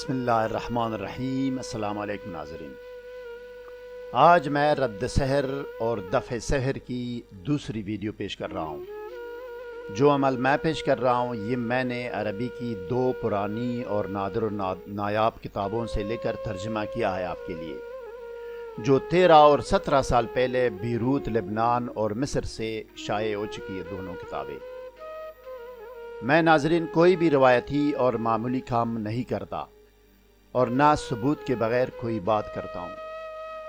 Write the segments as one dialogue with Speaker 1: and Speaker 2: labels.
Speaker 1: بسم اللہ الرحمن الرحیم۔ السلام علیکم ناظرین، آج میں رد سحر اور دفع سحر کی دوسری ویڈیو پیش کر رہا ہوں۔ جو عمل میں پیش کر رہا ہوں یہ میں نے عربی کی دو پرانی اور نادر و نایاب کتابوں سے لے کر ترجمہ کیا ہے آپ کے لیے، جو 13 اور 17 سال پہلے بیروت، لبنان اور مصر سے شائع ہو چکی ہے دونوں کتابیں۔ میں ناظرین کوئی بھی روایتی اور معمولی کام نہیں کرتا اور نہ ثبوت کے بغیر کوئی بات کرتا ہوں۔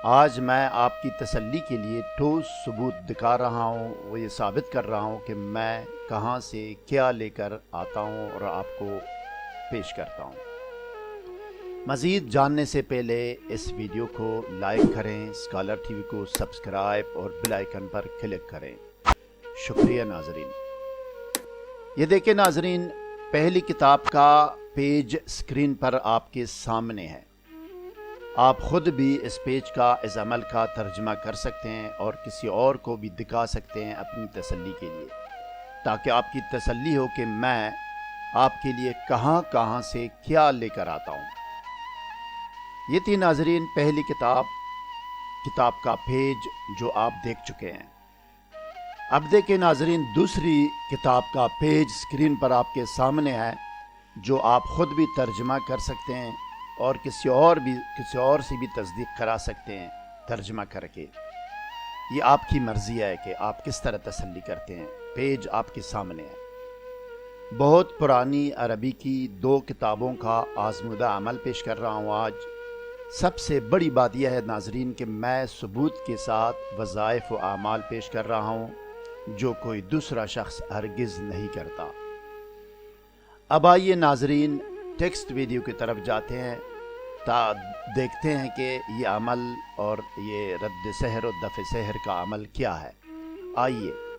Speaker 1: آج میں آپ کی تسلی کے لیے ٹھوس ثبوت دکھا رہا ہوں، وہ یہ ثابت کر رہا ہوں کہ میں کہاں سے کیا لے کر آتا ہوں اور آپ کو پیش کرتا ہوں۔ مزید جاننے سے پہلے اس ویڈیو کو لائک کریں، اسکالر ٹی وی کو سبسکرائب اور بیل آئیکن پر کلک کریں۔ شکریہ ناظرین۔ یہ دیکھیں ناظرین، پہلی کتاب کا پیج اسکرین پر آپ کے سامنے ہے۔ آپ خود بھی اس پیج کا اس عمل کا ترجمہ کر سکتے ہیں اور کسی اور کو بھی دکھا سکتے ہیں اپنی تسلی کے لیے، تاکہ آپ کی تسلی ہو کہ میں آپ کے لیے کہاں کہاں سے کیا لے کر آتا ہوں۔ یہ تھی ناظرین پہلی کتاب کا پیج جو آپ دیکھ چکے ہیں۔ اب دیکھیں ناظرین، دوسری کتاب کا پیج اسکرین پر آپ کے سامنے ہے، جو آپ خود بھی ترجمہ کر سکتے ہیں اور کسی اور سے بھی تصدیق کرا سکتے ہیں ترجمہ کر کے۔ یہ آپ کی مرضی ہے کہ آپ کس طرح تسلی کرتے ہیں۔ پیج آپ کے سامنے ہے۔ بہت پرانی عربی کی دو کتابوں کا آزمودہ عمل پیش کر رہا ہوں آج۔ سب سے بڑی بات یہ ہے ناظرین کہ میں ثبوت کے ساتھ وظائف و اعمال پیش کر رہا ہوں جو کوئی دوسرا شخص ہرگز نہیں کرتا۔ اب آئیے ناظرین ٹیکسٹ ویڈیو کی طرف جاتے ہیں دیکھتے ہیں کہ یہ عمل اور یہ رد سحر و دفع سحر کا عمل کیا ہے۔ آئیے۔